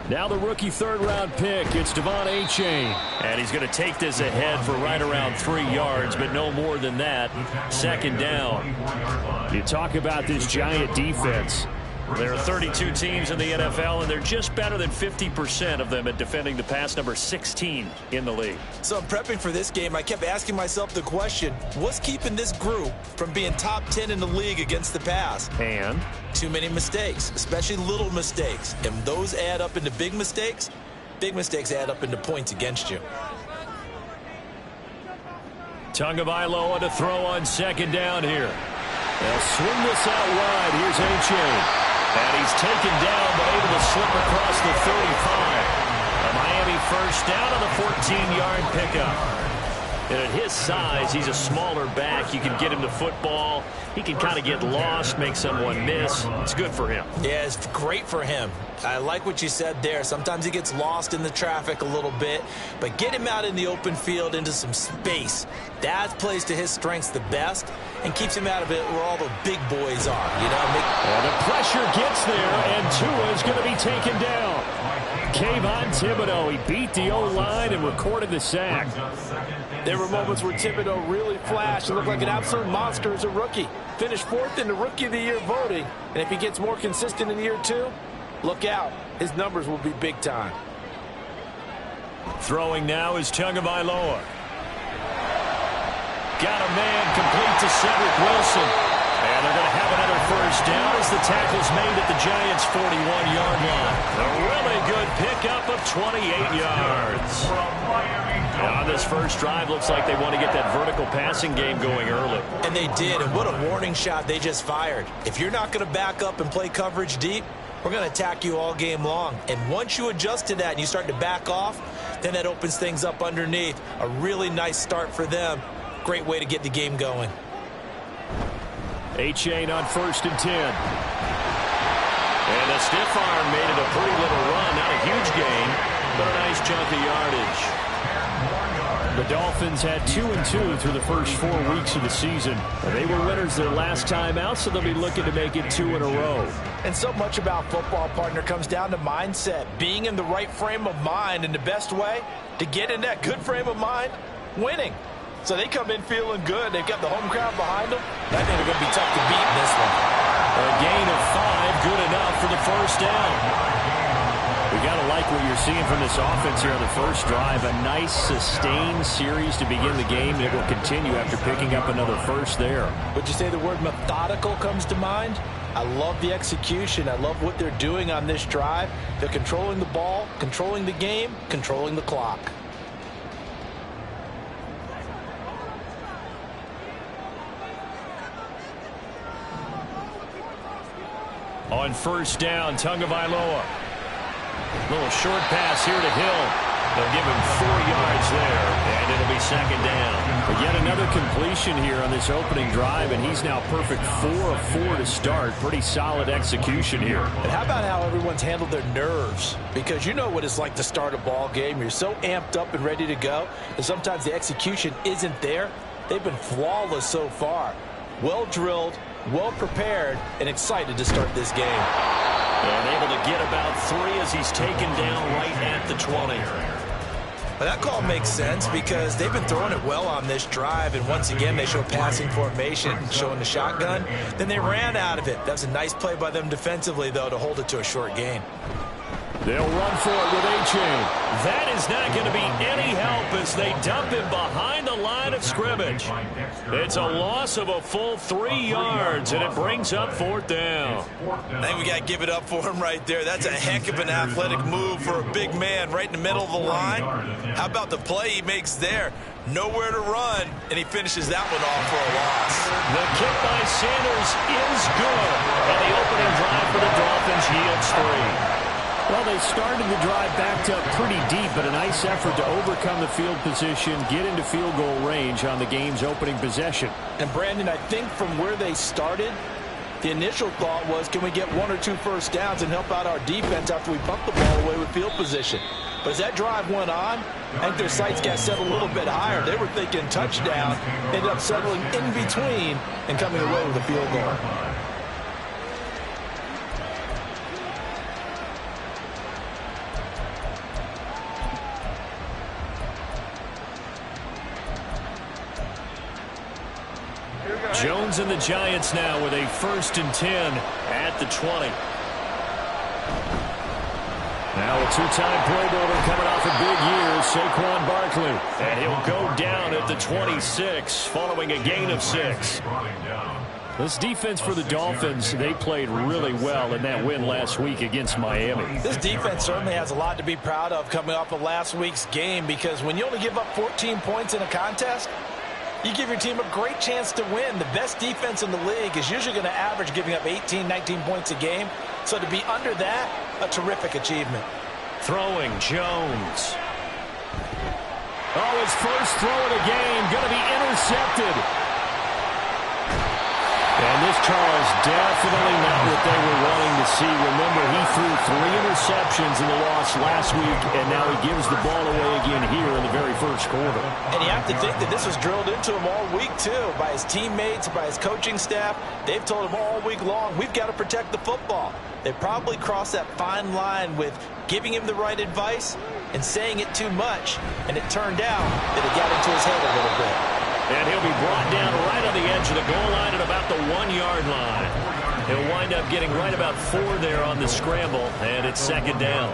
Now the rookie third-round pick, it's Devon Achane. And he's going to take this ahead for right around 3 yards, but no more than that. Second down. You talk about this Giant defense. There are 32 teams in the NFL, and they're just better than 50% of them at defending the pass, number 16 in the league. So I'm prepping for this game. I kept asking myself the question, what's keeping this group from being top 10 in the league against the pass? And? Too many mistakes, especially little mistakes. And those add up into big mistakes. Big mistakes add up into points against you. Tagovailoa to throw on second down here. They'll swing this out wide. Here's Achane. And he's taken down, but able to slip across the 35. A Miami first down on the 14-yard pickup. And at his size, he's a smaller back. You can get him to football. He can kind of get lost, make someone miss. It's good for him. Yeah, it's great for him. I like what you said there. Sometimes he gets lost in the traffic a little bit, but get him out in the open field into some space. That plays to his strengths the best and keeps him out of it where all the big boys are. You know, well, the pressure gets there, and Tua is going to be taken down. Kayvon Thibodeau, he beat the O-line and recorded the sack. There were moments where Thibodeau really flashed and looked like an absolute monster as a rookie. Finished 4th in the Rookie of the Year voting, and if he gets more consistent in year 2, look out. His numbers will be big time. Throwing now is Tagovailoa. Got a man complete to Cedric Wilson. And they're going to have another first down as the tackle's made at the Giants' 41-yard line. A really good pickup of 28 yards. On this first drive, looks like they want to get that vertical passing game going early. And they did, and what a warning shot they just fired. If you're not going to back up and play coverage deep, we're going to attack you all game long. And once you adjust to that and you start to back off, then that opens things up underneath. A really nice start for them. Great way to get the game going. Achane on 1st and 10. And a stiff arm made it a pretty little run. Not a huge gain, but a nice chunk of yardage. The Dolphins had 2-2 through the first 4 weeks of the season. They were winners their last time out, so they'll be looking to make it 2 in a row. And so much about football, partner, comes down to mindset. Being in the right frame of mind, and the best way to get in that good frame of mind, winning. So they come in feeling good. They've got the home crowd behind them. I think they're going to be tough to beat in this one. A gain of 5, good enough for the first down. We got to like what you're seeing from this offense here on the first drive. A nice, sustained series to begin the game. It will continue after picking up another first there. Would you say the word methodical comes to mind? I love the execution. I love what they're doing on this drive. They're controlling the ball, controlling the game, controlling the clock. On first down, Tagovailoa. Little short pass here to Hill. They'll give him 4 yards there, and it'll be second down. But yet another completion here on this opening drive, and he's now perfect 4 of 4 to start. Pretty solid execution here. And how about how everyone's handled their nerves? Because you know what it's like to start a ball game. You're so amped up and ready to go, and sometimes the execution isn't there. They've been flawless so far. Well drilled, well prepared, and excited to start this game. And able to get about 3 as he's taken down right at the 20. Well, that call makes sense because they've been throwing it well on this drive, and once again they show passing formation, showing the shotgun. Then they ran out of it. That was a nice play by them defensively, though, to hold it to a short gain. They'll run for it with Achane. That is not going to be any help as they dump him behind the line of scrimmage. It's a loss of a full 3 yards, and it brings up 4th down. I think we got to give it up for him right there. That's a heck of an athletic move for a big man right in the middle of the line. How about the play he makes there? Nowhere to run, and he finishes that one off for a loss. The kick by Sanders is good, and the opening drive for the Dolphins yields 3. Well, they started the drive backed up pretty deep, but a nice effort to overcome the field position, get into field goal range on the game's opening possession. And, Brandon, I think from where they started, the initial thought was, can we get 1 or 2 first downs and help out our defense after we pump the ball away with field position? But as that drive went on, I think their sights got set a little bit higher. They were thinking touchdown, ended up settling in between and coming away with a field goal. Jones and the Giants now with a 1st and 10 at the 20. Now a two-time Pro Bowler coming off a big year, Saquon Barkley. And he'll go down at the 26 following a gain of 6. This defense for the Dolphins, they played really well in that win last week against Miami. This defense certainly has a lot to be proud of coming off of last week's game, because when you only give up 14 points in a contest, you give your team a great chance to win. The best defense in the league is usually going to average giving up 18, 19 points a game. So to be under that, a terrific achievement. Throwing, Jones. Oh, his first throw of the game, going to be intercepted. And this, Charles, definitely not what they were wanting to see. Remember, he threw 3 interceptions in the loss last week, and now he gives the ball away again here in the very first quarter. And you have to think that this was drilled into him all week, too, by his teammates, by his coaching staff. They've told him all week long, we've got to protect the football. They probably crossed that fine line with giving him the right advice and saying it too much, and it turned out that it got into his head a little bit. And he'll be brought down right on the edge of the goal line at about the 1-yard line. He'll wind up getting right about 4 there on the scramble, and it's 2nd down.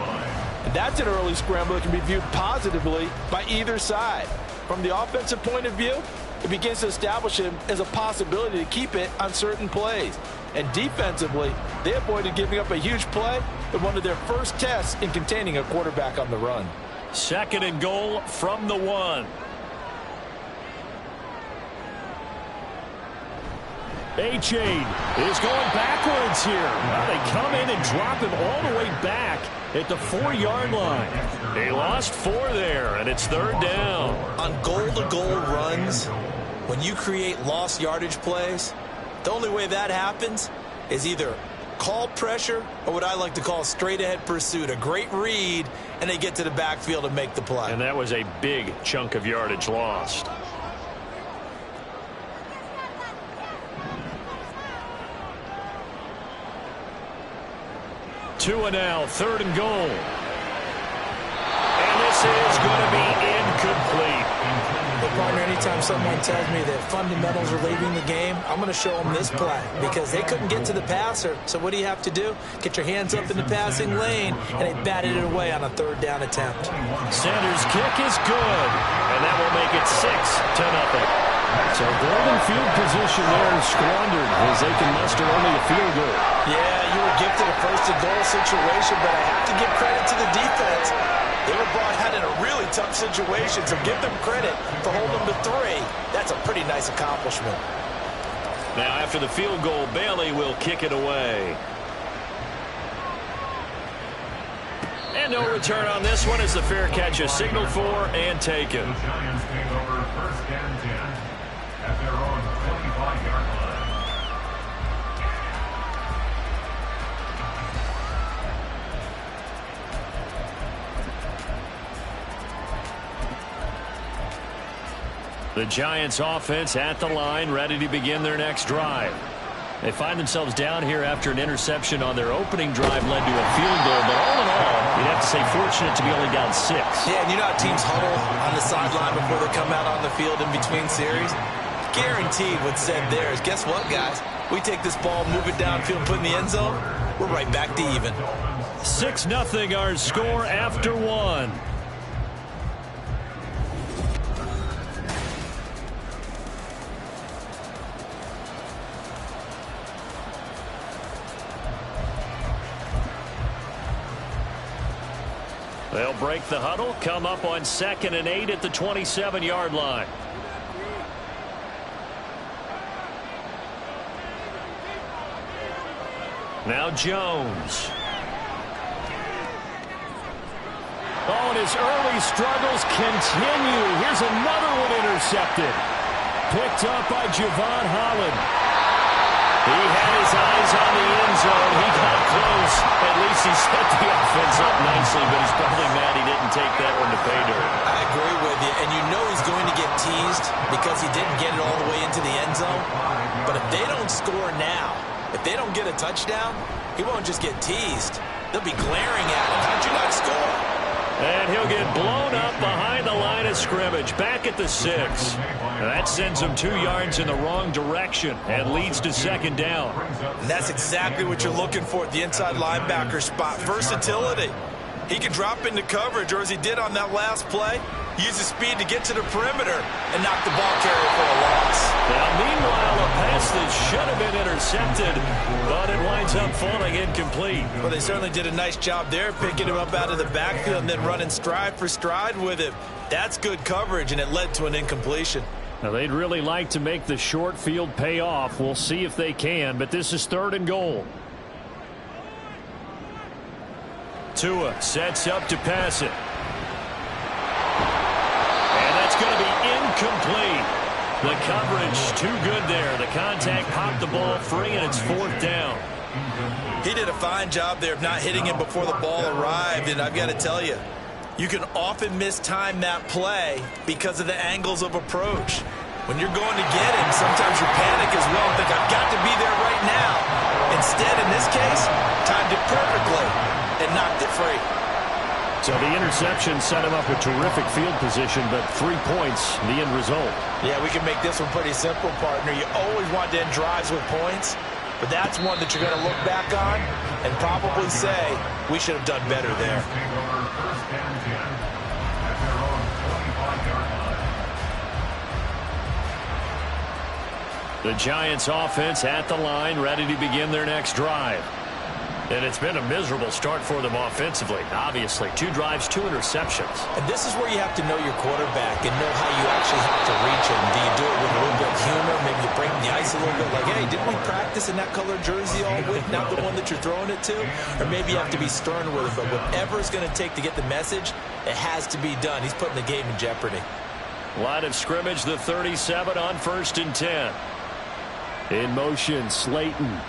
And that's an early scramble that can be viewed positively by either side. From the offensive point of view, it begins to establish him as a possibility to keep it on certain plays. And defensively, they avoided giving up a huge play in one of their first tests in containing a quarterback on the run. 2nd and goal from the 1. A-Chain is going backwards here. Now they come in and drop him all the way back at the 4-yard line. They lost 4 there, and it's 3rd down. On goal-to-goal runs, when you create lost yardage plays, the only way that happens is either called pressure or what I like to call straight-ahead pursuit. A great read, and they get to the backfield and make the play. And that was a big chunk of yardage lost. Tua now, 3rd and goal. And this is going to be incomplete. Hey, partner, anytime someone tells me that fundamentals are leaving the game, I'm going to show them this play, because they couldn't get to the passer. So what do you have to do? Get your hands up in the passing lane, and they batted it away on a 3rd down attempt. Sanders' kick is good, and that will make it 6-0. So golden field position there is squandered as they can muster only a field goal. Yeah, you were gifted a 1st and goal situation, but I have to give credit to the defense. They were brought out in a really tough situation, so give them credit for holding them to 3. That's a pretty nice accomplishment. Now after the field goal, Bailey will kick it away. And no return on this one as the fair catch is signaled for and taken. The Giants take over 1st and 10 at their own 25-yard line. The Giants offense at the line, ready to begin their next drive. They find themselves down here after an interception on their opening drive led to a field goal, but all in all, you'd have to say fortunate to be only down 6. Yeah, and you know how teams huddle on the sideline before they come out on the field in between series? Guaranteed what's said there is, guess what, guys? We take this ball, move it downfield, put it in the end zone, we're right back to even. 6-0 our score after 1. They'll break the huddle, come up on 2nd and 8 at the 27-yard line. Now Jones. Oh, and his early struggles continue. Here's another one intercepted. Picked up by Javon Holland. He had his eyes on the end zone. He got close. At least he set the offense up nicely, but he's probably mad he didn't take that one to pay dirt. I agree with you, and you know he's going to get teased because he didn't get it all the way into the end zone. But if they don't score now, if they don't get a touchdown, he won't just get teased. They'll be glaring at him. How'd you not score? And he'll get blown up behind the line of scrimmage, back at the 6. That sends him 2 yards in the wrong direction and leads to second down. And that's exactly what you're looking for at the inside linebacker spot. Versatility. He can drop into coverage, or as he did on that last play, use his speed to get to the perimeter and knock the ball carrier for a loss. Now, meanwhile, a pass that should have been intercepted, but it winds up falling incomplete. Well, they certainly did a nice job there, picking him up out of the backfield and then running stride for stride with him. That's good coverage, and it led to an incompletion. Now, they'd really like to make the short field pay off. We'll see if they can, but this is 3rd and goal. Tua sets up to pass it. And that's going to be incomplete. The coverage too good there. The contact popped the ball free, and it's 4th down. He did a fine job there of not hitting him before the ball arrived, and I've got to tell you, you can often mistime that play because of the angles of approach. When you're going to get him, sometimes you panic as well and think, I've got to be there right now. Instead, in this case, timed it perfectly and knocked it free. So the interception set him up with terrific field position, but 3 points, the end result. Yeah, we can make this one pretty simple, partner. You always want to end drives with points, but that's one that you're going to look back on and probably say, we should have done better there. The Giants offense at the line, ready to begin their next drive. And it's been a miserable start for them offensively. Obviously, 2 drives, 2 interceptions. And this is where you have to know your quarterback and know how you actually have to reach him. Do you do it with a little bit of humor? Maybe you break the ice a little bit like, hey, didn't we practice in that color jersey all week, not the one that you're throwing it to? Or maybe you have to be stern with it. But whatever it's going to take to get the message, it has to be done. He's putting the game in jeopardy. Line of scrimmage, the 37 on 1st and 10. In motion, Slayton.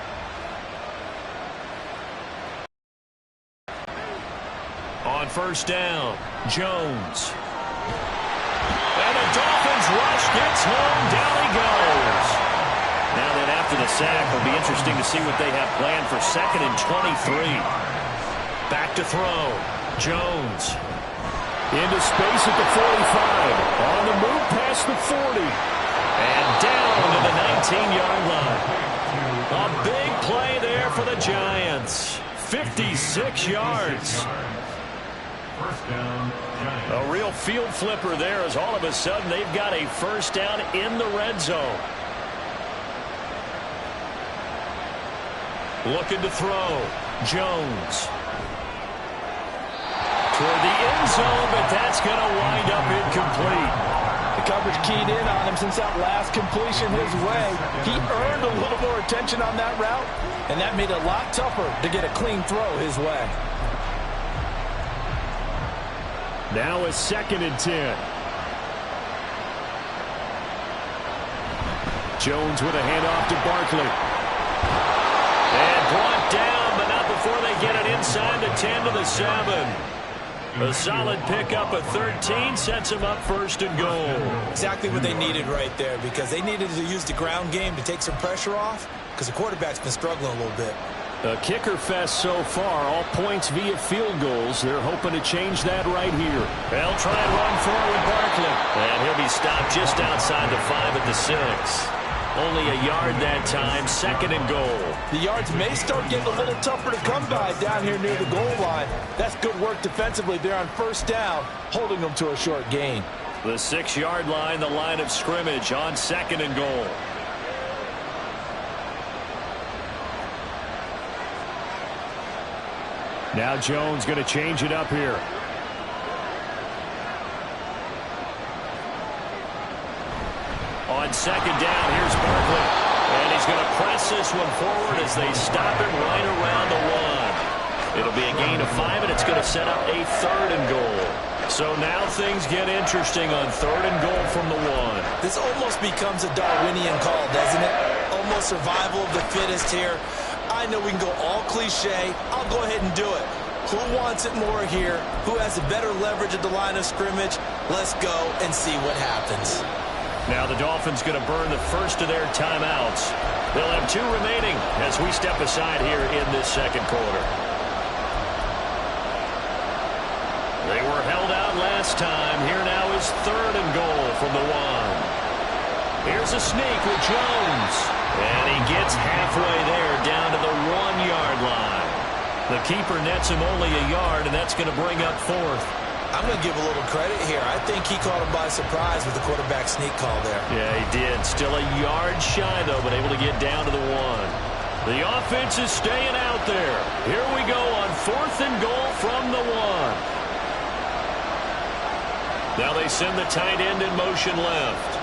On 1st down, Jones. And the Dolphins rush gets home. Down he goes. Now then, after the sack, it'll be interesting to see what they have planned for 2nd and 23. Back to throw. Jones. Into space at the 45. On the move past the 40. And down to the 19-yard line. A big play there for the Giants. 56 yards. A real field flipper there, as all of a sudden they've got a 1st down in the red zone. Looking to throw. Jones. Toward the end zone, but that's going to wind up incomplete. The coverage keyed in on him since that last completion his way. He earned a little more attention on that route, and that made it a lot tougher to get a clean throw his way. Now a 2nd and 10. Jones with a handoff to Barkley. And brought down, but not before they get it inside the 10 to the 7. A solid pickup of 13 sets them up 1st and goal. Exactly what they needed right there, because they needed to use the ground game to take some pressure off, because the quarterback's been struggling a little bit. A kicker fest so far, all points via field goals. They're hoping to change that right here. They'll try and run forward with Barkley. And he'll be stopped just outside the 5 at the 6. Only a yard that time, 2nd and goal. The yards may start getting a little tougher to come by down here near the goal line. That's good work defensively there on 1st down, holding them to a short gain. The 6-yard line, the line of scrimmage on 2nd and goal. Now Jones going to change it up here. On 2nd down, here's Barkley. And he's going to press this one forward as they stop him right around the 1. It'll be a gain of 5, and it's going to set up a 3rd and goal. So now things get interesting on 3rd and goal from the 1. This almost becomes a Darwinian call, doesn't it? Almost survival of the fittest here. I know we can go all cliche. I'll go ahead and do it. Who wants it more here? Who has the better leverage at the line of scrimmage? Let's go and see what happens. Now the Dolphins going to burn the first of their timeouts. They'll have 2 remaining as we step aside here in this 2nd quarter. They were last time. Here now is 3rd and goal from the 1. Here's a sneak with Jones. And he gets halfway there down to the 1-yard line. The keeper nets him only a yard, and that's going to bring up 4th. I'm going to give a little credit here. I think he caught him by surprise with the quarterback sneak call there. Yeah, he did. Still a yard shy, though, but able to get down to the 1. The offense is staying out there. Here we go on 4th and goal from the 1. Now they send the tight end in motion left.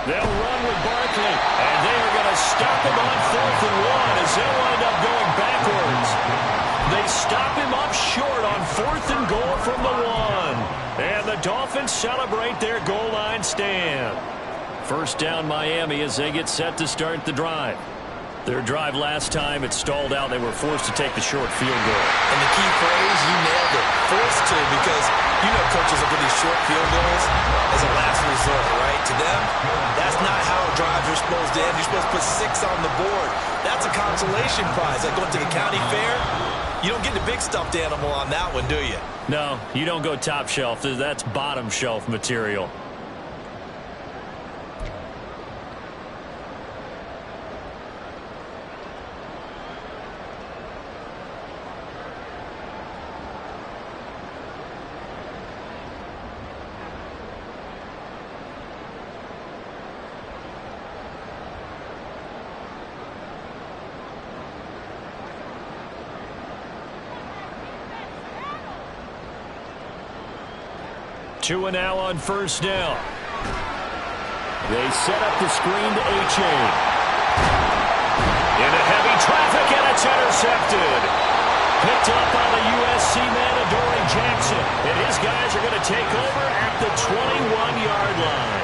They'll run with Barkley, and they are going to stop him on 4th and 1 as they'll wind up going backwards. They stop him up short on 4th and goal from the 1. And the Dolphins celebrate their goal line stand. First down Miami as they get set to start the drive. Their drive last time, it stalled out. They were forced to take the short field goal. And the key phrase, you nailed it. Forced to, because you know coaches look at these short field goals as a last resort, right? To them, that's not how drives are supposed to end. You're supposed to put 6 on the board. That's a consolation prize. Like going to the county fair, you don't get the big stuffed animal on that one, do you? No, you don't go top shelf. That's bottom shelf material. Two and now on 1st down. They set up the screen to A-Chain. Into heavy traffic, and it's intercepted. Picked up by the USC man, Adoree Jackson. And his guys are going to take over at the 21-yard line.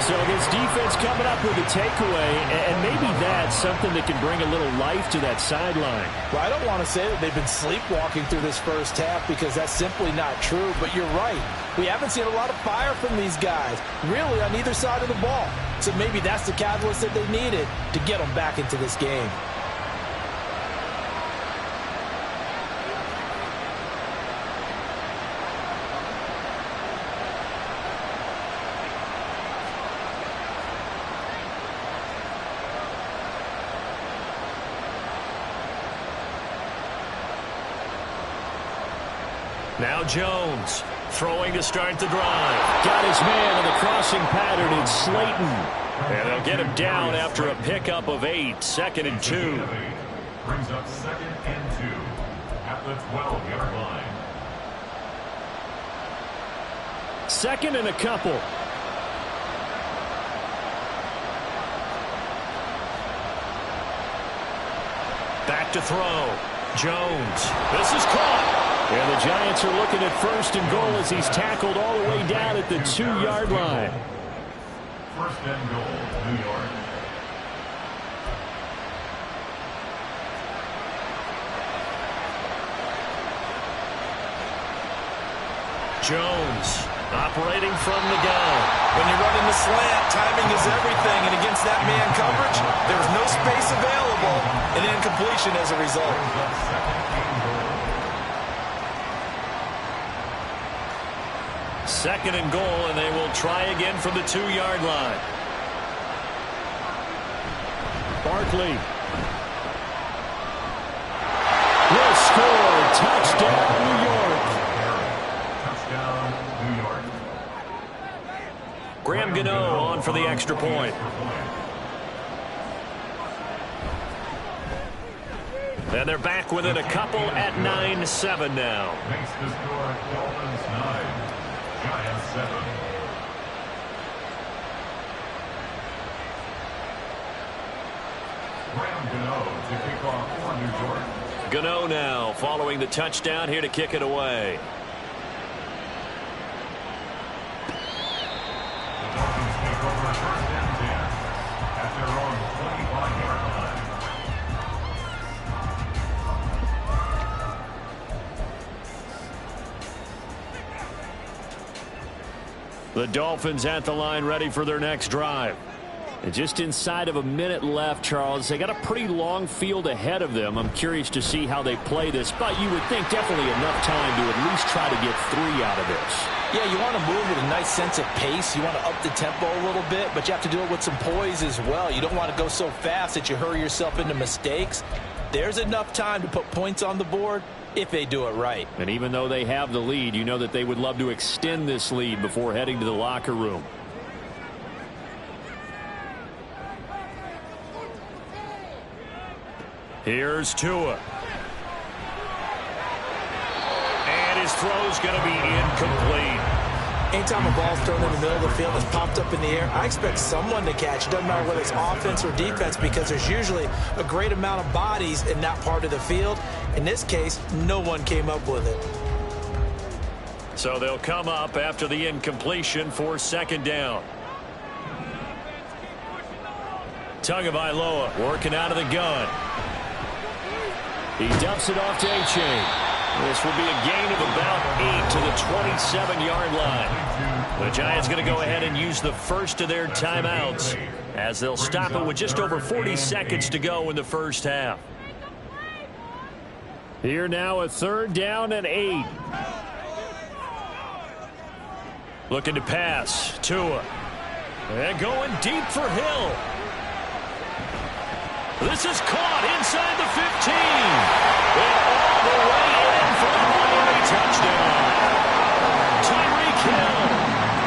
So this defense coming up with a takeaway, and maybe that's something that can bring a little life to that sideline. Well, I don't want to say that they've been sleepwalking through this first half because that's simply not true, but you're right. We haven't seen a lot of fire from these guys, really, on either side of the ball. So maybe that's the catalyst that they needed to get them back into this game. Now Jones throwing to start the drive. Got his man in the crossing pattern. It's Slayton. And they'll get him down after a pickup of 8. 2nd and 2. Brings up 2nd and 2 at the 12-yard line. 2nd and a couple. Back to throw. Jones. This is caught. And the Giants are looking at 1st and goal as he's tackled all the way down at the 2-yard line. 1st and goal, New York. Jones operating from the gun. When you're running the slant, timing is everything. And against that man coverage, there was no space available. And incompletion as a result. 2nd and goal, and they will try again from the 2-yard line. Barkley will score. Touchdown, New York. Touchdown, New York. Graham Gano on for the extra point. And they're back within a couple at 9-7 now. Makes the score Dolphins 9, Giants 7. Graham Gano to kick off for New York. Gano now following the touchdown here to kick it away. The Dolphins take over 1st and 10 at their own 25-yard line. The Dolphins at the line ready for their next drive. And just inside of a minute left, Charles. They got a pretty long field ahead of them. I'm curious to see how they play this, but you would think definitely enough time to at least try to get 3 out of this. Yeah, you want to move with a nice sense of pace. You want to up the tempo a little bit, but you have to do it with some poise as well. You don't want to go so fast that you hurry yourself into mistakes. There's enough time to put points on the board if they do it right. And even though they have the lead, you know that they would love to extend this lead before heading to the locker room. Here's Tua. And his throw's going to be incomplete. Anytime a ball's thrown in the middle of the field that's popped up in the air, I expect someone to catch. It doesn't matter whether it's offense or defense, because there's usually a great amount of bodies in that part of the field. In this case, no one came up with it. So they'll come up after the incompletion for 2nd down. Tagovailoa working out of the gun. He dumps it off to A-Chain. This will be a gain of about 8 to the 27-yard line. The Giants going to go ahead and use the first of their timeouts as they'll stop it with just over 40 seconds to go in the first half. Here now, a 3rd down and 8. Looking to pass. Tua. And going deep for Hill. This is caught inside the 15. And all the way in for a Miami touchdown. Tyreek Hill,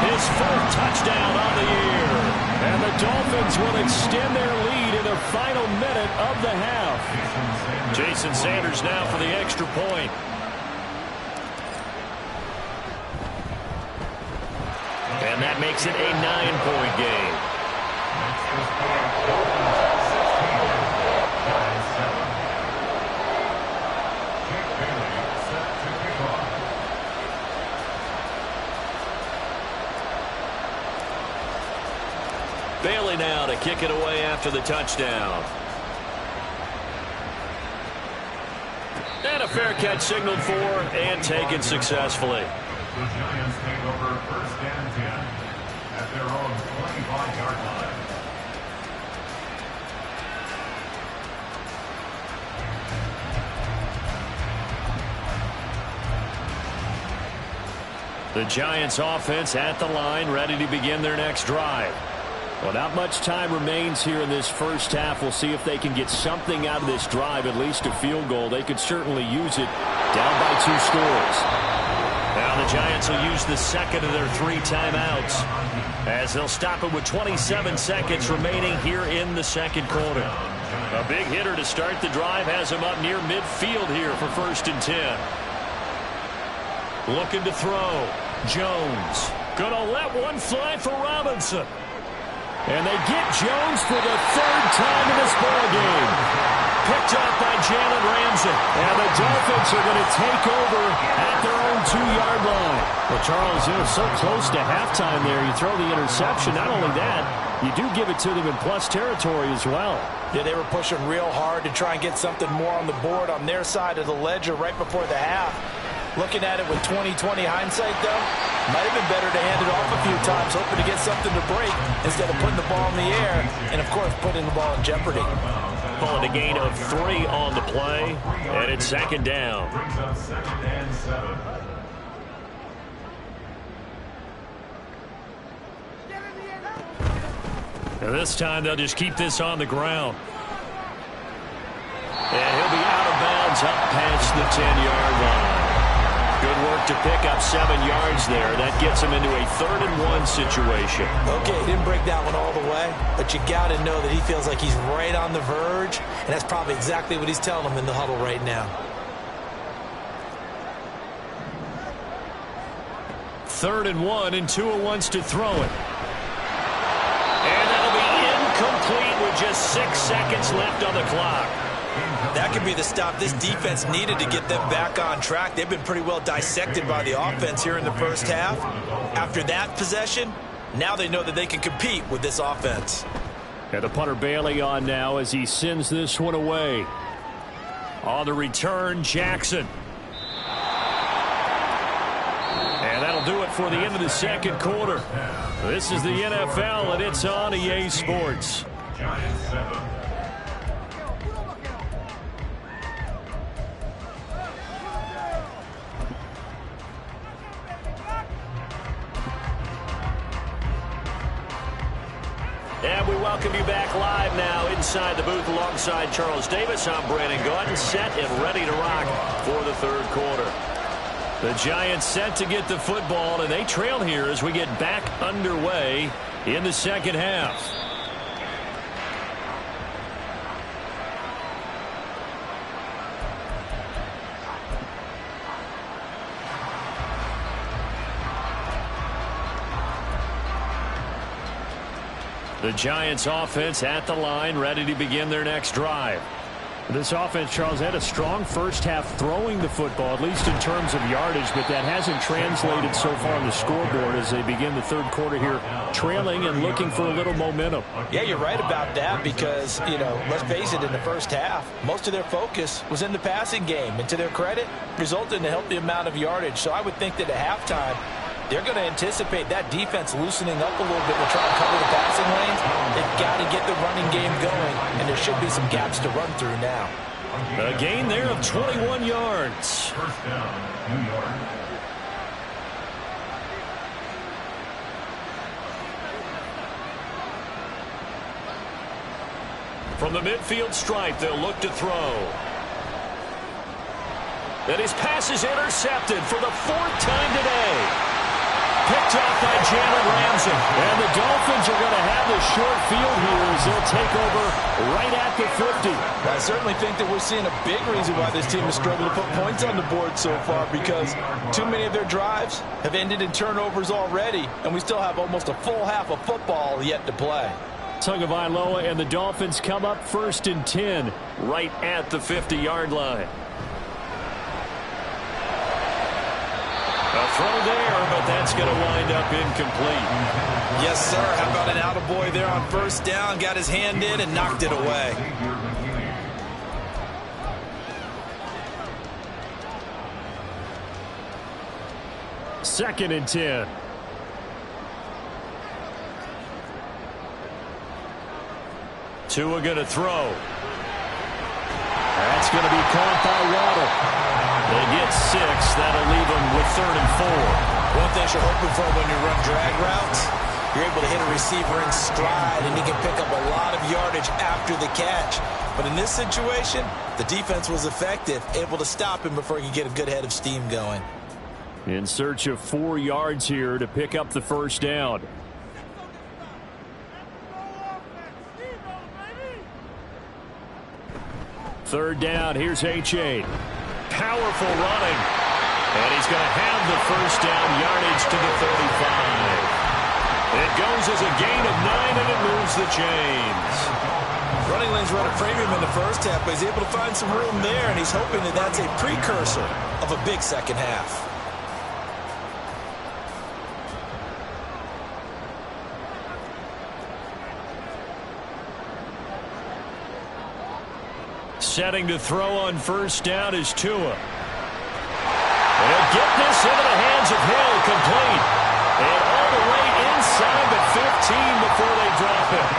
his 4th touchdown on the year. And the Dolphins will extend their lead in the final minute of the half. Jason Sanders now for the extra point. And that makes it a 9-point game. Bailey now to kick it away after the touchdown. And a fair catch signaled for and taken successfully. The Giants take over 1st and 10 at their own 25-yard line. The Giants offense at the line, ready to begin their next drive. Well, not much time remains here in this first half. We'll see if they can get something out of this drive, at least a field goal. They could certainly use it down by 2 scores. Now the Giants will use the 2nd of their 3 timeouts as they'll stop it with 27 seconds remaining here in the 2nd quarter. A big hitter to start the drive has him up near midfield here for 1st and 10. Looking to throw. Jones. Gonna let one fly for Robinson. And they get Jones for the 3rd time in this ballgame. Picked up by Jalen Ramsey. And the Dolphins are going to take over at their own 2-yard line. Well, Charles, you know, so close to halftime there. You throw the interception. Not only that, you do give it to them in plus territory as well. Yeah, they were pushing real hard to try and get something more on the board on their side of the ledger right before the half. Looking at it with 20/20 hindsight, though, might have been better to hand it off a few times, hoping to get something to break instead of putting the ball in the air and, of course, putting the ball in jeopardy. Calling a gain of 3 on the play, and it's 2nd down. Brings up 2nd and 7. And this time they'll just keep this on the ground. And he'll be out of bounds up past the 10-yard line. Good work to pick up 7 yards there. That gets him into a 3rd and 1 situation. Okay, he didn't break that one all the way, but you got to know that he feels like he's right on the verge, and that's probably exactly what he's telling them in the huddle right now. 3rd and 1, and Tua wants to throw it. And that'll be incomplete with just 6 seconds left on the clock. That could be the stop this defense needed to get them back on track. They've been pretty well dissected by the offense here in the first half. After that possession, now they know that they can compete with this offense. And the punter Bailey on now as he sends this one away. On the return, Jackson. And that'll do it for the end of the second quarter. This is the NFL, and it's on EA Sports. Giants 7. And we welcome you back live now inside the booth alongside Charles Davis. I'm Brandon Gaudin, set and ready to rock for the third quarter. The Giants set to get the football, and they trail here as we get back underway in the second half. The Giants offense at the line, ready to begin their next drive. This offense, Charles, had a strong first half throwing the football, at least in terms of yardage, but that hasn't translated so far on the scoreboard as they begin the third quarter here, trailing and looking for a little momentum. Yeah, you're right about that because, let's face it, in the first half, most of their focus was in the passing game. And to their credit, resulted in a healthy amount of yardage. So I would think that at halftime, they're going to anticipate that defense loosening up a little bit to try and cover the passing lanes. They've got to get the running game going, and there should be some gaps to run through now. A gain there of 21 yards. First down, New York. From the midfield stripe, they'll look to throw. And his pass is intercepted for the fourth time today. Picked off by Jalen Ramsey. And the Dolphins are going to have the short field here as they'll take over right at the 50. I certainly think that we're seeing a big reason why this team has struggled to put points on the board so far, because too many of their drives have ended in turnovers already, and we still have almost a full half of football yet to play. Tagovailoa and the Dolphins come up 1st and 10. Right at the 50-yard line. A throw there, but that's going to wind up incomplete. Yes, sir. How about an attaboy there on first down? Got his hand in and knocked it away. Second and 10. Tua going to throw. That's going to be caught by Waddle. They get 6. That'll leave them with 3rd and 4. One thing you're hoping for when you run drag routes, you're able to hit a receiver in stride, and he can pick up a lot of yardage after the catch. But in this situation, the defense was effective, able to stop him before he could get a good head of steam going. In search of 4 yards here to pick up the first down. Third down, here's H.A. Powerful running. And he's going to have the first down, yardage to the 35. It goes as a gain of 9, and it moves the chains. Running lanes run a premium in the first half, but he's able to find some room there, and he's hoping that that's a precursor of a big second half. Setting to throw on first down is Tua. And he'll get this into the hands of Hill, complete. And all the way inside the 15 before they drop it.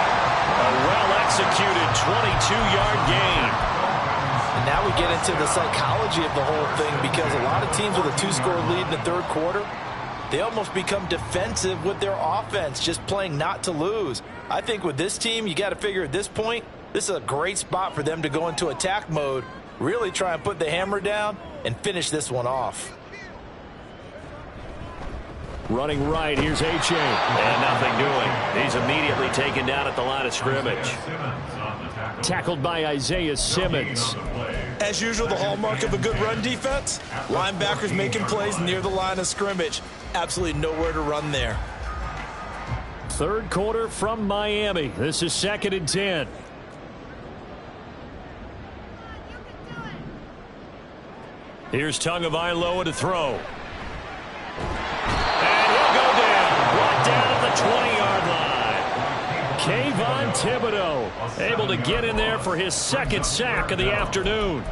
A well-executed 22-yard gain. And now we get into the psychology of the whole thing, because a lot of teams with a 2-score lead in the third quarter, they almost become defensive with their offense, just playing not to lose. I think with this team, you got to figure at this point, this is a great spot for them to go into attack mode, really try and put the hammer down and finish this one off. Running right, here's H.A. And nothing doing. He's immediately taken down at the line of scrimmage. Tackled by Isaiah Simmons. As usual, the hallmark of a good run defense, linebackers making plays near the line of scrimmage. Absolutely nowhere to run there. Third quarter from Miami. This is 2nd and 10. Here's Tagovailoa to throw. And he'll go down. Brought down at the 20-yard line. Kayvon Thibodeau able to get in there for his 2nd sack of the afternoon.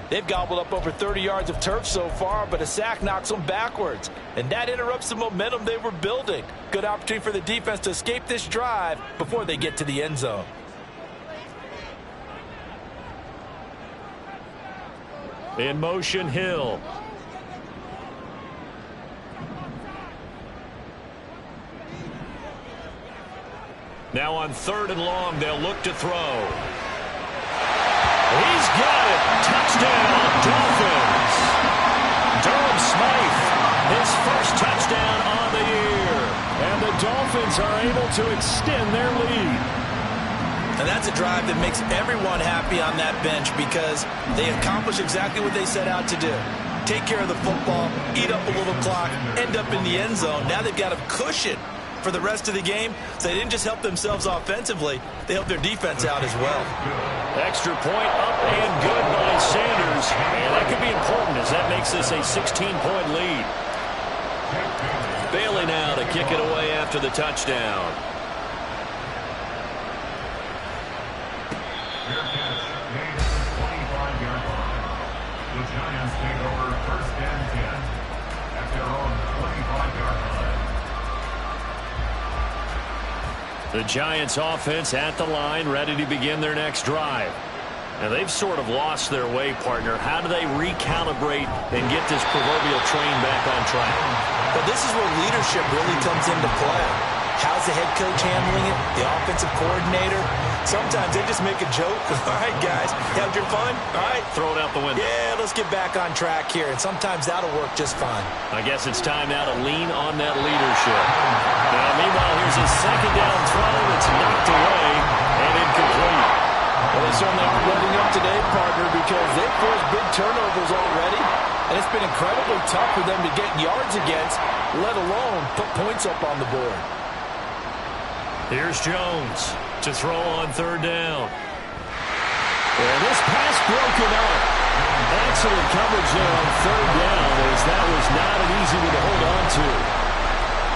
They've gobbled up over 30 yards of turf so far, but a sack knocks them backwards. And that interrupts the momentum they were building. Good opportunity for the defense to escape this drive before they get to the end zone. In motion, Hill. Now on 3rd and long, they'll look to throw. He's got it. Touchdown, Dolphins. Durham Smythe, his first touchdown on the year. And the Dolphins are able to extend their lead. And that's a drive that makes everyone happy on that bench because they accomplish exactly what they set out to do. Take care of the football, eat up a little clock, end up in the end zone. Now they've got a cushion for the rest of the game, so they didn't just help themselves offensively, they helped their defense out as well. Extra point up and good by Sanders. And that could be important as that makes this a 16-point lead. Bailey now to kick it away after the touchdown. Fair catch, made at the 25-yard line. The Giants take over 1st and 10 at their own 25-yard line. The Giants offense at the line, ready to begin their next drive. Now they've sort of lost their way, partner. How do they recalibrate and get this proverbial train back on track? But this is where leadership really comes into play. How's the head coach handling it? The offensive coordinator? Sometimes they just make a joke. All right, guys, had your fun? All right. Throw it out the window. Yeah, let's get back on track here. And sometimes that'll work just fine. I guess it's time now to lean on that leadership. Now, meanwhile, here's a 2nd down throw that's knocked away and incomplete. Well, they certainly aren't letting up today, partner, because they've forced big turnovers already. And it's been incredibly tough for them to get yards against, let alone put points up on the board. Here's Jones to throw on 3rd down. And this pass broken up. Excellent coverage there on 3rd down, as that was not an easy one to hold on to.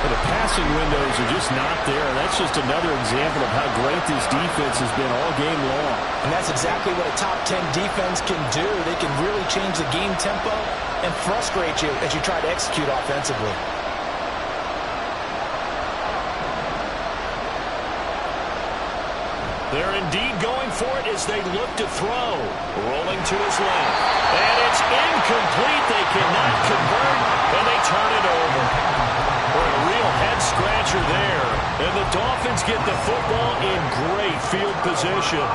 But the passing windows are just not there. And that's just another example of how great this defense has been all game long. And that's exactly what a top 10 defense can do. They can really change the game tempo and frustrate you as you try to execute offensively. They're indeed going for it as they look to throw. Rolling to his left. And it's incomplete. They cannot convert, and they turn it over. For a real head-scratcher there. And the Dolphins get the football in great field position.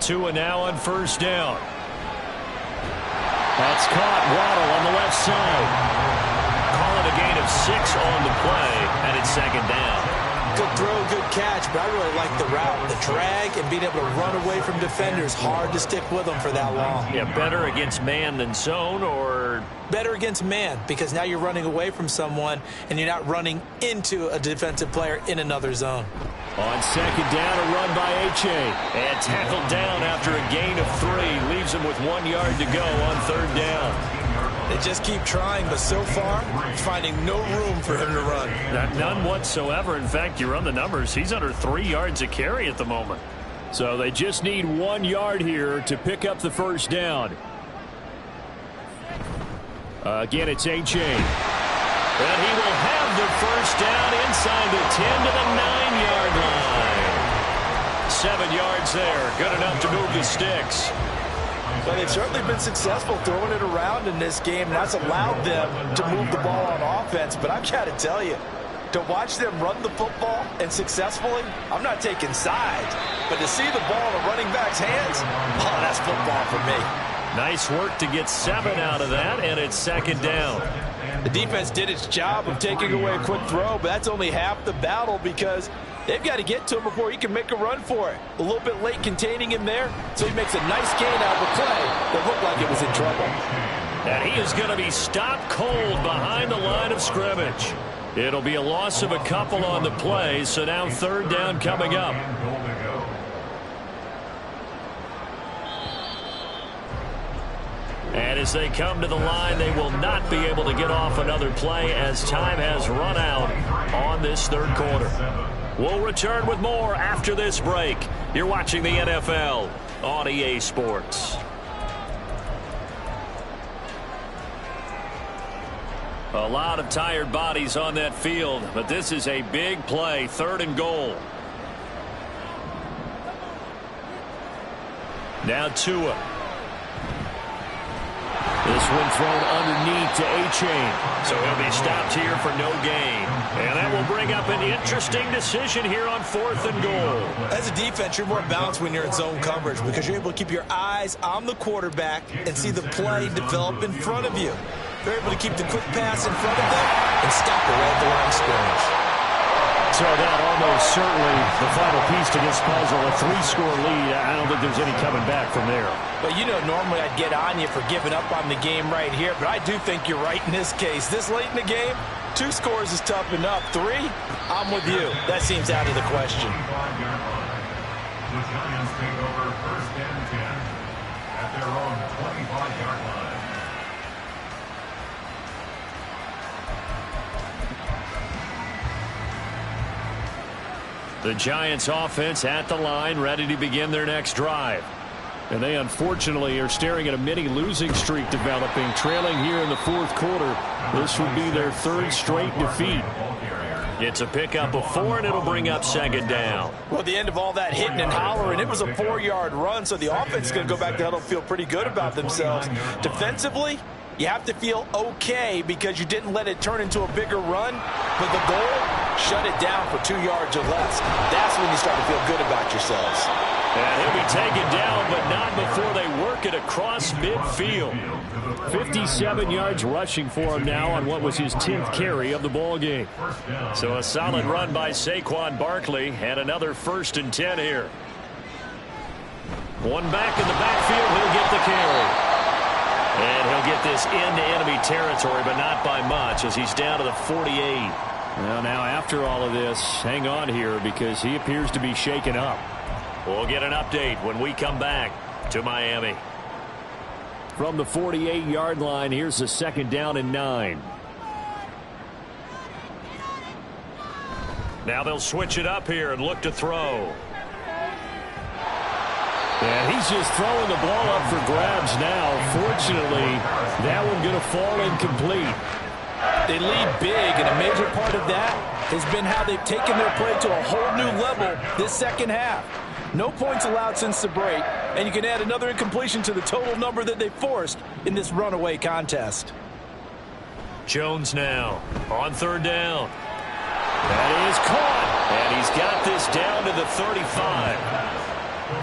Tua now on 1st down. That's caught. Waddle on the left side. Call it a gain of 6 on the play, and it's 2nd down. Good throw, good catch, but I really like the route. The drag and being able to run away from defenders. Hard to stick with them for that long. Yeah, better against man than zone, or? Better against man, because now you're running away from someone and you're not running into a defensive player in another zone. On 2nd down, a run by H.A. And tackled down after a gain of 3. Leaves him with 1 yard to go on 3rd down. They just keep trying, but so far, finding no room for him to run. None whatsoever. In fact, you run the numbers. He's under 3 yards a carry at the moment. So they just need 1 yard here to pick up the 1st down. Again, it's H.A. And he will have the 1st down inside the 10 to the 9-yard line. 7 yards there. Good enough to move the sticks. But they've certainly been successful throwing it around in this game, and that's allowed them to move the ball on offense. But I've got to tell you, to watch them run the football and successfully, I'm not taking sides. But to see the ball in a running back's hands, oh, that's football for me. Nice work to get 7 out of that, and it's 2nd down. The defense did its job of taking away a quick throw, but that's only half the battle because they've got to get to him before he can make a run for it. A little bit late containing him there, so he makes a nice gain out of a play that looked like it was in trouble. And he is going to be stopped cold behind the line of scrimmage. It'll be a loss of a couple on the play, so now 3rd down coming up. And As they come to the line, they will not be able to get off another play as time has run out on this third quarter. We'll return with more after this break. You're watching the NFL on EA Sports. A lot of tired bodies on that field, but this is a big play, 3rd and goal. Now Tua. This one thrown underneath to A-Chain. So he'll be stopped here for no gain. And that will bring up an interesting decision here on 4th and goal. As a defense, you're more balanced when you're in zone coverage because you're able to keep your eyes on the quarterback and see the play develop in front of you. They're able to keep the quick pass in front of them and stop it right at the line of scrimmage. So that almost certainly the final piece to this puzzle, a 3-score lead. I don't think there's any coming back from there. Well, you know, normally I'd get on you for giving up on the game right here, but I do think you're right in this case. This late in the game, 2 scores is tough enough. 3, I'm with you. That seems out of the question. The Giants take over 1st and 10 at their own 25-yard line. The Giants offense at the line, ready to begin their next drive. And they unfortunately are staring at a mini losing streak developing, trailing here in the 4th quarter. This would be their 3rd straight defeat. It's a pickup of 4, and it'll bring up 2nd down. Well, at the end of all that hitting and hollering, it was a 4-yard run, so the offense is going to go back to huddle, feel pretty good about themselves. Defensively, you have to feel okay because you didn't let it turn into a bigger run, but the goal, shut it down for 2 yards or less. That's when you start to feel good about yourselves. And he'll be taken down, but not before they work it across midfield. 57 yards rushing for him now on what was his 10th carry of the ball game. So a solid run by Saquon Barkley and another 1st and 10 here. One back in the backfield, he'll get the carry. And he'll get this into enemy territory, but not by much as he's down to the 48. Well, now after all of this, hang on here because he appears to be shaken up. We'll get an update when we come back to Miami. From the 48-yard line, here's the 2nd down and 9. Now they'll switch it up here and look to throw. And he's just throwing the ball up for grabs now. Fortunately, that one going to fall incomplete. They lead big, and a major part of that has been how they've taken their play to a whole new level this 2nd half. No points allowed since the break, and you can add another incompletion to the total number that they forced in this runaway contest. Jones now on 3rd down. That is caught, and he's got this down to the 35.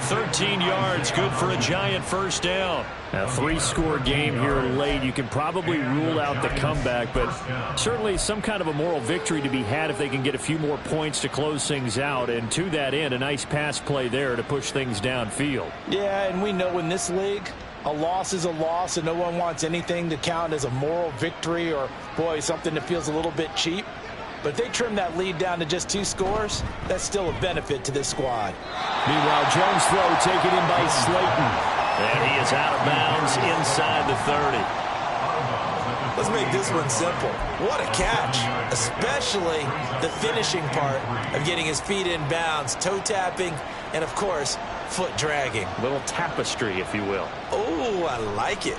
13 yards, good for a Giant 1st down. A 3-score game here late. You can probably rule out the comeback, but certainly some kind of a moral victory to be had if they can get a few more points to close things out. And to that end, a nice pass play there to push things downfield. Yeah, and we know in this league, a loss is a loss, and no one wants anything to count as a moral victory or, boy, something that feels a little bit cheap. But if they trim that lead down to just 2 scores, that's still a benefit to this squad. Meanwhile, Jones' throw taken in by Slayton. And he is out of bounds inside the 30. Let's make this one simple. What a catch, especially the finishing part of getting his feet in bounds, toe tapping, and, of course, foot dragging. A little tapestry, if you will. Oh, I like it.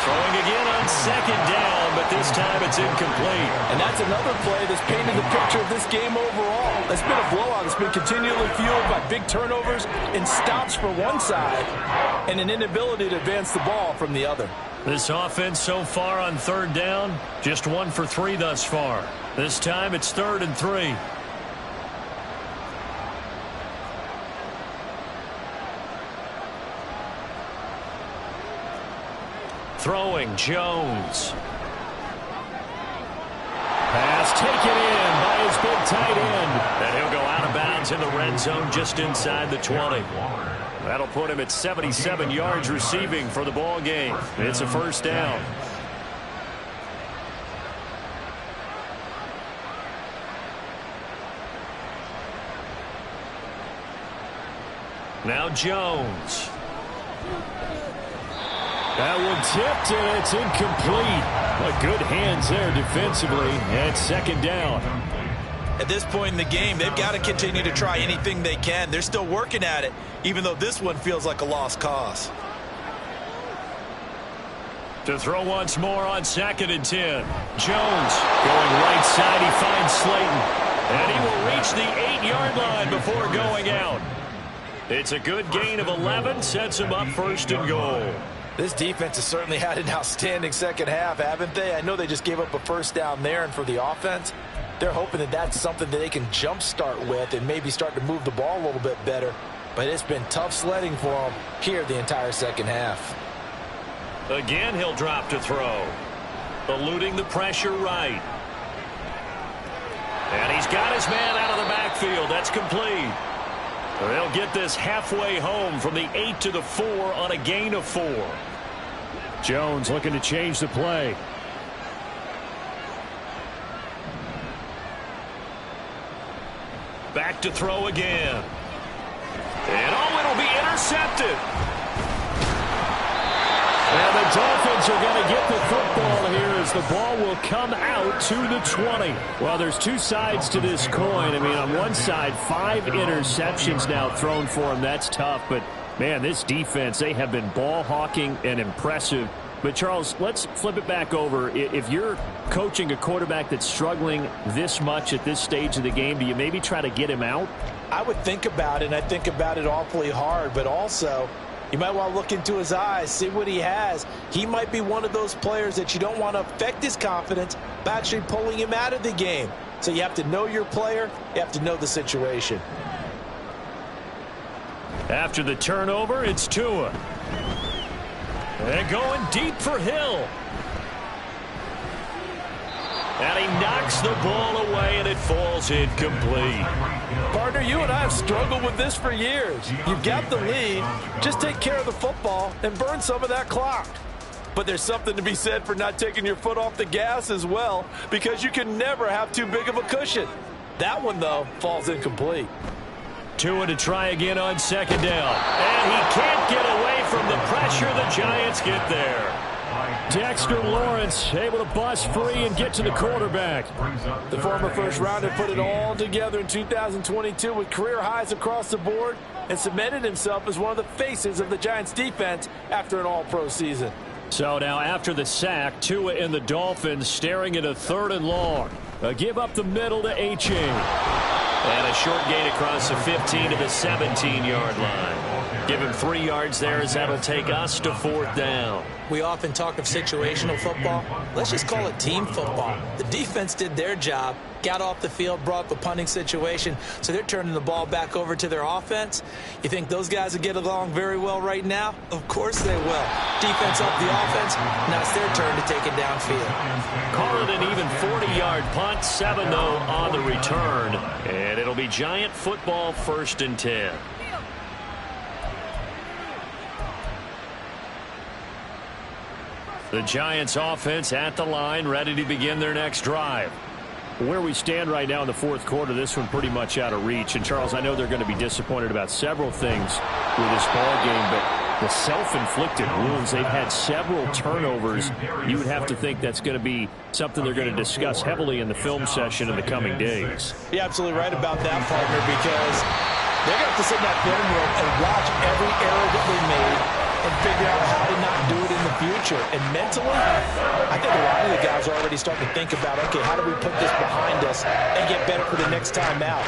Throwing again on 2nd down, but this time it's incomplete. And that's another play that's painted the picture of this game overall. It's been a blowout. It's been continually fueled by big turnovers and stops for one side and an inability to advance the ball from the other. This offense so far on 3rd down, just 1 for 3 thus far. This time it's 3rd and 3. Throwing, Jones. Pass taken in by his big tight end. And he'll go out of bounds in the red zone just inside the 20. That'll put him at 77 yards receiving for the ball game. It's a 1st down. Now Jones. That one tipped, and it's incomplete. But good hands there defensively, and second down. At this point in the game, they've got to continue to try anything they can. They're still working at it, even though this one feels like a lost cause. To throw once more on 2nd and 10. Jones going right side. He finds Slayton. And he will reach the 8-yard line before going out. It's a good gain of 11. Sets him up 1st and goal. This defense has certainly had an outstanding second half, haven't they? I know they just gave up a first down there, and for the offense, they're hoping that that's something that they can jumpstart with and maybe start to move the ball a little bit better. But it's been tough sledding for them here the entire second half. Again, he'll drop to throw. Eluding the pressure right. And he's got his man out of the backfield. That's complete. They'll get this halfway home from the 8 to the 4 on a gain of 4. Jones looking to change the play. Back to throw again. And oh, it'll be intercepted. And the Dolphins are going to get the football here as the ball will come out to the 20. Well, there's two sides to this coin. I mean, on one side, 5 interceptions now thrown for him. That's tough. But, man, this defense, they have been ball hawking and impressive. But, Charles, let's flip it back over. If you're coaching a quarterback that's struggling this much at this stage of the game, do you maybe try to get him out? I would think about it, and I think about it awfully hard. But also, you might want to look into his eyes, see what he has. He might be one of those players that you don't want to affect his confidence by actually pulling him out of the game. So you have to know your player. You have to know the situation. After the turnover, it's Tua. And going deep for Hill. And he knocks the ball away, and it falls incomplete. Partner, you and I have struggled with this for years. You've got the lead. Just take care of the football and burn some of that clock. But there's something to be said for not taking your foot off the gas as well, because you can never have too big of a cushion. That one, though, falls incomplete. Tua to try again on 2nd down. And he can't get away from the pressure. The Giants get there. Dexter Lawrence able to bust free and get to the quarterback. The former first-rounder put it all together in 2022 with career highs across the board and cemented himself as one of the faces of the Giants' defense after an all-pro season. So now after the sack, Tua and the Dolphins staring at a 3rd and long. A give up the middle to H.A. And a short gain across the 15 to the 17-yard line. Give him 3 yards there as that'll take us to 4th down. We often talk of situational football. Let's just call it team football. The defense did their job, got off the field, brought up a punting situation, so they're turning the ball back over to their offense. You think those guys will get along very well right now? Of course they will. Defense up the offense. Now it's their turn to take it downfield. Call it an even 40-yard punt, 7-0 on the return. And it'll be Giant football 1st and 10. The Giants offense at the line, ready to begin their next drive. Where we stand right now in the 4th quarter, this one pretty much out of reach. And, Charles, I know they're going to be disappointed about several things with this ball game, but the self-inflicted wounds, they've had several turnovers. You would have to think that's going to be something they're going to discuss heavily in the film session in the coming days. You're absolutely right about that, partner, because they're going to have to sit in that film room and watch every error that they made and figure out how to not do it in the future. And mentally, I think a lot of the guys are already starting to think about, okay, how do we put this behind us and get better for the next time out?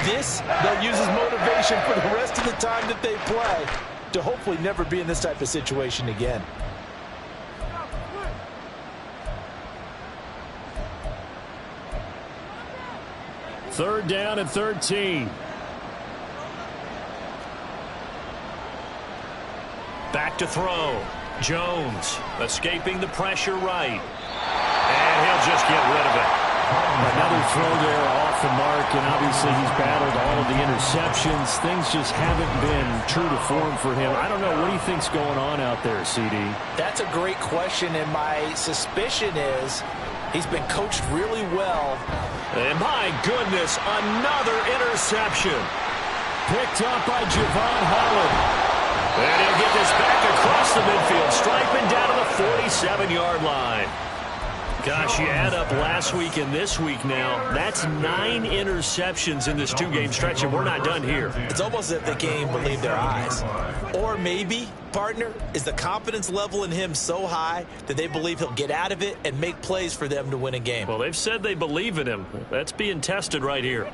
This, they'll use as motivation for the rest of the time that they play to hopefully never be in this type of situation again. Third down and 13. Back to throw. Jones escaping the pressure right. And he'll just get rid of it. Another throw there off the mark, and obviously he's battled all of the interceptions. Things just haven't been true to form for him. I don't know. What do you think's going on out there, CD? That's a great question, and my suspicion is he's been coached really well. And my goodness, another interception. Picked up by Javon Holland. And he'll get this back across the midfield stripe and down to the 47-yard line. Gosh, you add up last week and this week now. That's 9 interceptions in this 2-game stretch, and we're not done here. It's almost as if they can't even believe their eyes. Or maybe, partner, is the confidence level in him so high that they believe he'll get out of it and make plays for them to win a game. Well, they've said they believe in him. That's being tested right here.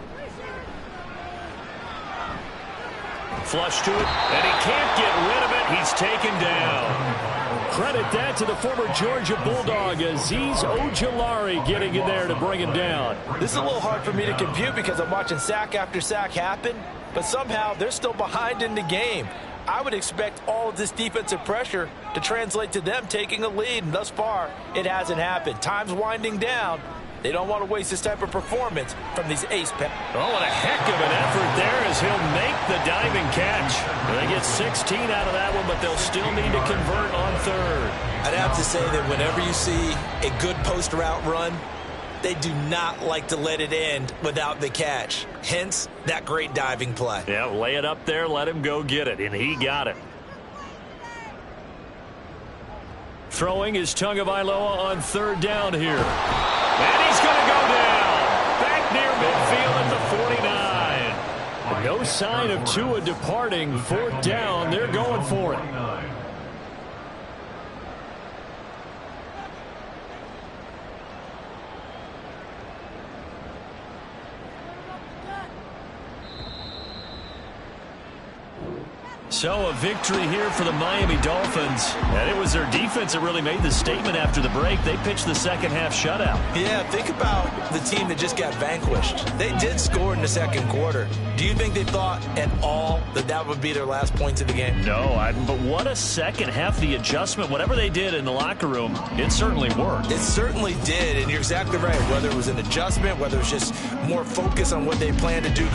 Flush to it, and he can't get rid of it. He's taken down. Credit that to the former Georgia Bulldog, Azeez Ojulari, getting in there to bring him down. This is a little hard for me to compute because I'm watching sack after sack happen, but somehow they're still behind in the game. I would expect all of this defensive pressure to translate to them taking a lead, and thus far, it hasn't happened. Time's winding down. They don't want to waste this type of performance from these ace players. Oh, what a heck of an effort there as he'll make the diving catch. They get 16 out of that one, but they'll still need to convert on third. I'd have to say that whenever you see a good post route run, they do not like to let it end without the catch. Hence, that great diving play. Yeah, lay it up there, let him go get it, and he got it. Throwing is Tagovailoa on third down here. And he's going to go down. Back near midfield at the 49. No sign of Tua departing. 4th down. They're going for it. So a victory here for the Miami Dolphins. And it was their defense that really made the statement after the break. They pitched the second half shutout. Yeah, think about the team that just got vanquished. They did score in the second quarter. Do you think they thought at all that that would be their last points of the game? No, but what a second half. The adjustment, whatever they did in the locker room, it certainly worked. It certainly did, and you're exactly right. Whether it was an adjustment, whether it was just more focus on what they plan to do